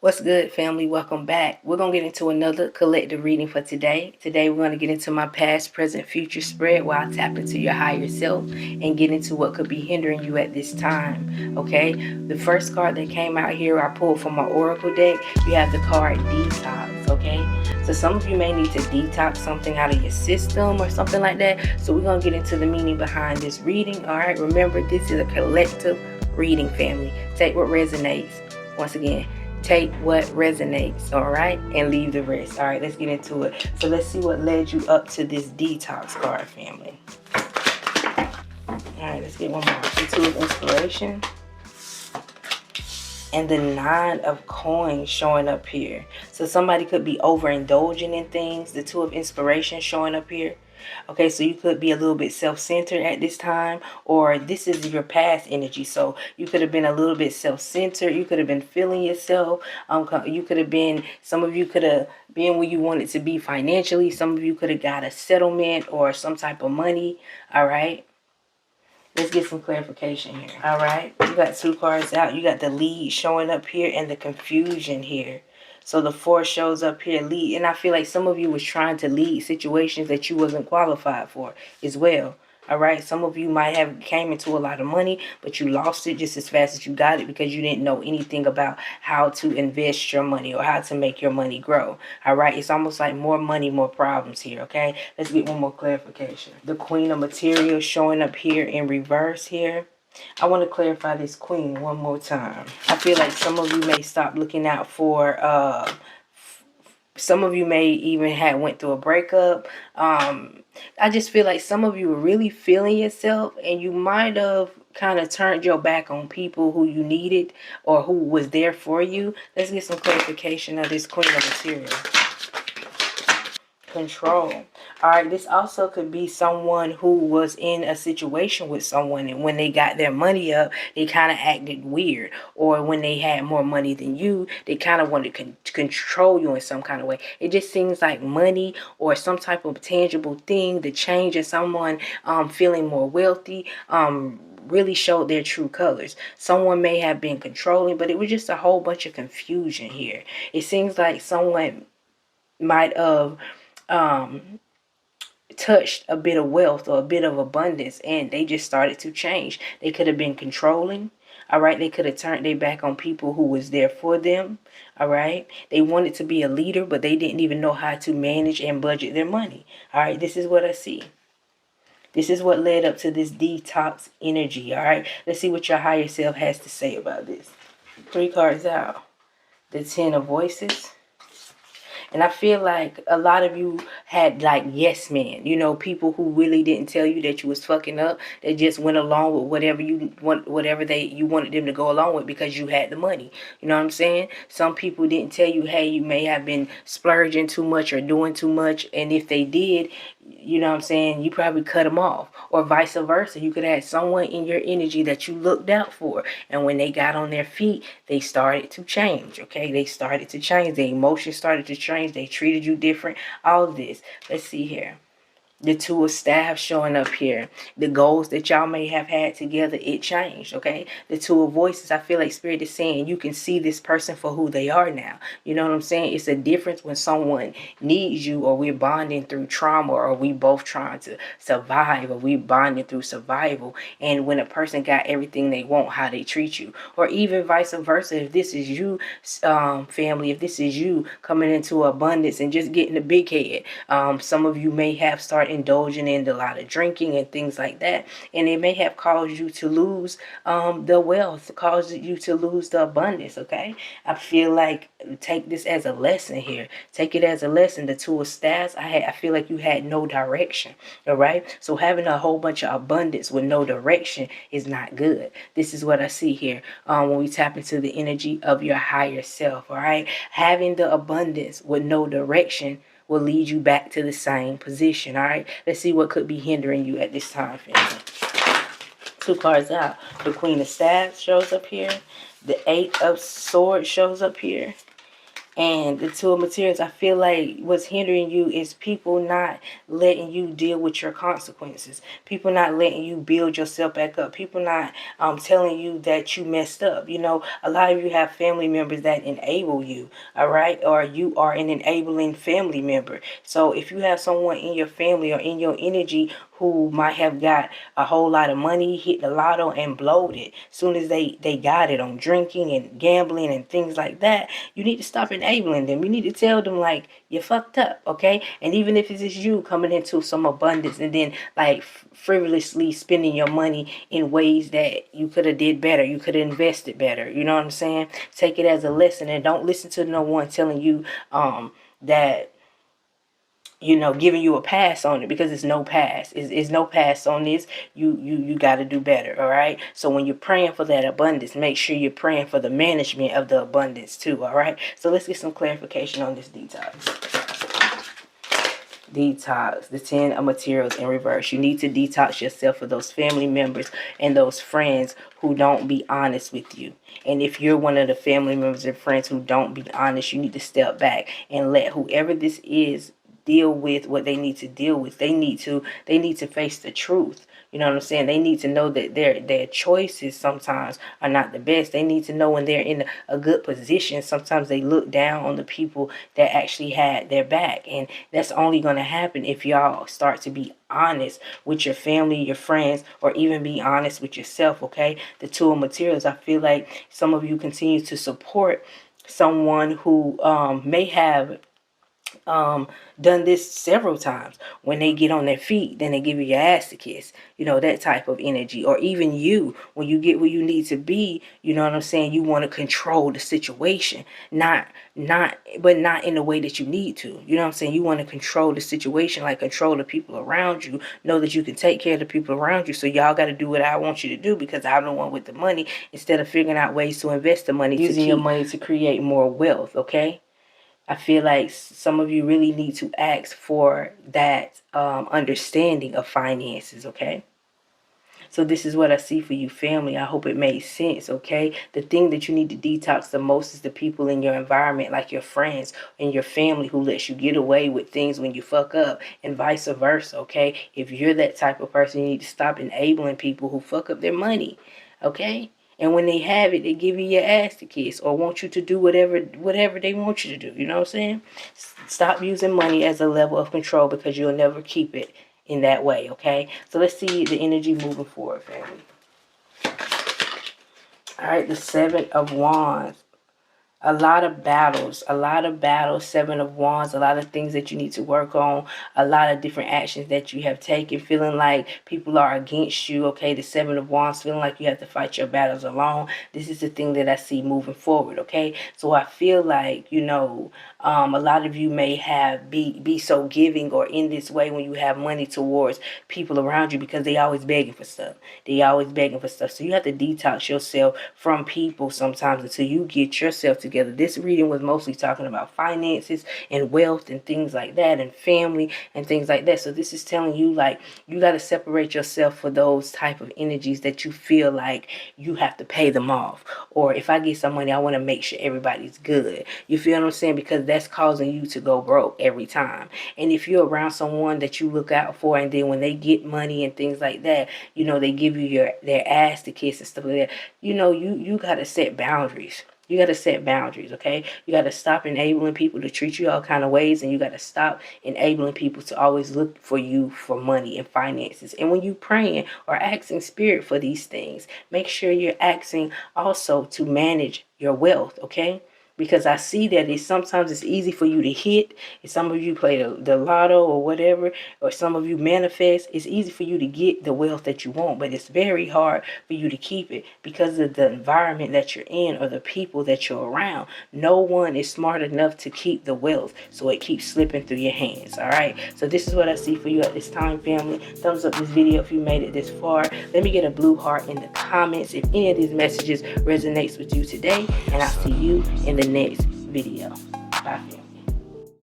What's good, family? Welcome back. We're going to get into another collective reading for today. Today, we're going to get into my past, present, future spread where I tap into your higher self and get into what could be hindering you at this time. Okay? The first card that came out here, I pulled from my Oracle deck. You have the card Detox. Okay? So some of you may need to detox something out of your system or something like that. So we're going to get into the meaning behind this reading. All right? Remember, this is a collective reading, family. Take what resonates. Once again, take what resonates, all right, and leave the rest. All right, let's get into it. So let's see what led you up to this detox card, family. All right, let's get one more. The Two of Inspiration and the Nine of Coins showing up here. So somebody could be overindulging in things. The Two of Inspiration showing up here. Okay, so you could be a little bit self-centered at this time, or this is your past energy. So you could have been a little bit self-centered. You could have been feeling yourself. You could have been, some of you could have been where you wanted to be financially. Some of you could have got a settlement or some type of money. All right. Let's get some clarification here. All right. You got two cards out. You got the lead showing up here and the confusion here. So the Four shows up here, lead. And I feel like some of you was trying to lead situations that you wasn't qualified for as well. All right. Some of you might have came into a lot of money, but you lost it just as fast as you got it because you didn't know anything about how to invest your money or how to make your money grow. All right. It's almost like more money, more problems here. Okay. Let's get one more clarification. The Queen of Materials showing up here in reverse here. I want to clarify this Queen one more time. I feel like some of you may stop looking out for some of you may even have went through a breakup. I just feel like some of you are really feeling yourself, and you might have kind of turned your back on people who you needed or who was there for you. Let's get some clarification of this Queen of Materials. Control. All right, this also could be someone who was in a situation with someone, and when they got their money up, they kind of acted weird, or when they had more money than you, they kind of wanted to control you in some kind of way. It just seems like money or some type of tangible thing, the change in someone feeling more wealthy, really showed their true colors. Someone may have been controlling, but it was just a whole bunch of confusion here. It seems like someone might have touched a bit of wealth or a bit of abundance, and they just started to change. They could have been controlling. All right, they could have turned their back on people who was there for them. All right, they wanted to be a leader, but they didn't even know how to manage and budget their money. All right, this is what I see. This is what led up to this detox energy. All right, let's see what your higher self has to say about this. 3 cards out. The Ten of Voices. And I feel like a lot of you had like yes men, you know, people who really didn't tell you that you was fucking up. They just went along with whatever you want, whatever you wanted them to go along with because you had the money. You know what I'm saying? Some people didn't tell you, hey, you may have been splurging too much or doing too much. And if they did, you know what I'm saying, you probably cut them off, or vice versa. You could have someone in your energy that you looked out for, and when they got on their feet, they started to change. Okay, they started to change. Their emotions started to change. They treated you different. All of this. Let's see here. The Two of Staffs showing up here. The goals that y'all may have had together, it changed, okay? The Two of Voices, I feel like Spirit is saying you can see this person for who they are now. You know what I'm saying? It's a difference when someone needs you, or we're bonding through trauma, or we both trying to survive, or we bonding through survival. And when a person got everything they want, how they treat you. Or even vice versa, if this is you, family, if this is you coming into abundance and just getting a big head. Some of you may have started indulging in a lot of drinking and things like that, and it may have caused you to lose the wealth, caused you to lose the abundance. Okay, I feel like take this as a lesson here. Take it as a lesson. The Two of Staffs, I feel like you had no direction. All right, so having a whole bunch of abundance with no direction is not good. This is what I see here when we tap into the energy of your higher self. All right, having the abundance with no direction will lead you back to the same position. All right, let's see what could be hindering you at this time, family. 2 cards out. The Queen of Staffs shows up here. The 8 of Swords shows up here. And the Two of Materials, I feel like what's hindering you is people not letting you deal with your consequences. People not letting you build yourself back up. People not telling you that you messed up. You know, a lot of you have family members that enable you, all right? Or you are an enabling family member. So if you have someone in your family or in your energy who might have got a whole lot of money, hit the lotto, and blowed it. Soon as they got it on drinking and gambling and things like that, you need to stop enabling them. You need to tell them, like, you fucked up, okay? And even if it's just you coming into some abundance and then, like, frivolously spending your money in ways that you could have did better. You could have invested better. You know what I'm saying? Take it as a lesson, and don't listen to no one telling you that, you know, giving you a pass on it, because it's no pass. It's no pass on this. You got to do better, all right? So when you're praying for that abundance, make sure you're praying for the management of the abundance too, all right? So let's get some clarification on this detox. Detox, the 10 of Materials in reverse. You need to detox yourself for those family members and those friends who don't be honest with you. And if you're one of the family members and friends who don't be honest, you need to step back and let whoever this is deal with what they need to deal with. They need to face the truth. You know what I'm saying? They need to know that their choices sometimes are not the best. They need to know when they're in a good position. Sometimes they look down on the people that actually had their back. And that's only going to happen if y'all start to be honest with your family, your friends, or even be honest with yourself, okay? The Two of Materials, I feel like some of you continue to support someone who may have done this several times. When they get on their feet, then they give you your ass to kiss, you know, that type of energy. Or even you, when you get where you need to be, you know what I'm saying, you want to control the situation, but not in the way that you need to. You know what I'm saying? You want to control the situation, like control the people around you. Know that you can take care of the people around you. So y'all got to do what I want you to do, because I'm the one with the money, instead of figuring out ways to invest the money, using your money to create more wealth, okay? I feel like some of you really need to ask for that understanding of finances, okay? So this is what I see for you, family. I hope it made sense, okay? The thing that you need to detox the most is the people in your environment, like your friends and your family, who lets you get away with things when you fuck up, and vice versa, okay? If you're that type of person, you need to stop enabling people who fuck up their money, okay? And when they have it, they give you your ass to kiss, or want you to do whatever they want you to do. You know what I'm saying? Stop using money as a level of control, because you'll never keep it in that way, okay? So let's see the energy moving forward, family. All right, the Seven of Wands. A lot of battles, Seven of Wands, a lot of things that you need to work on, a lot of different actions that you have taken, feeling like people are against you, okay? The Seven of Wands, feeling like you have to fight your battles alone. This is the thing that I see moving forward, okay? So I feel like, you know, a lot of you may have be so giving or in this way when you have money towards people around you, because they always begging for stuff. So you have to detox yourself from people sometimes until you get yourself together. This reading was mostly talking about finances and wealth and things like that, and family and things like that. So this is telling you, like, you got to separate yourself for those type of energies that you feel like you have to pay them off. Or if I get some money, I want to make sure everybody's good. You feel what I'm saying? Because that's causing you to go broke every time. And if you're around someone that you look out for, and then when they get money and things like that, you know, they give you their ass to kiss and stuff like that, you know, you got to set boundaries. You got to set boundaries, okay? You got to stop enabling people to treat you all kind of ways, and you got to stop enabling people to always look for you for money and finances. And when you praying or asking spirit for these things, make sure you're asking also to manage your wealth, okay? Because I see that sometimes it's easy for you to hit. If some of you play the lotto or whatever, or some of you manifest, it's easy for you to get the wealth that you want, but it's very hard for you to keep it because of the environment that you're in or the people that you're around. No one is smart enough to keep the wealth, so it keeps slipping through your hands, all right? So this is what I see for you at this time, family. Thumbs up this video if you made it this far. Let me get a blue heart in the comments if any of these messages resonates with you today, and I'll see you in the next video. Bye.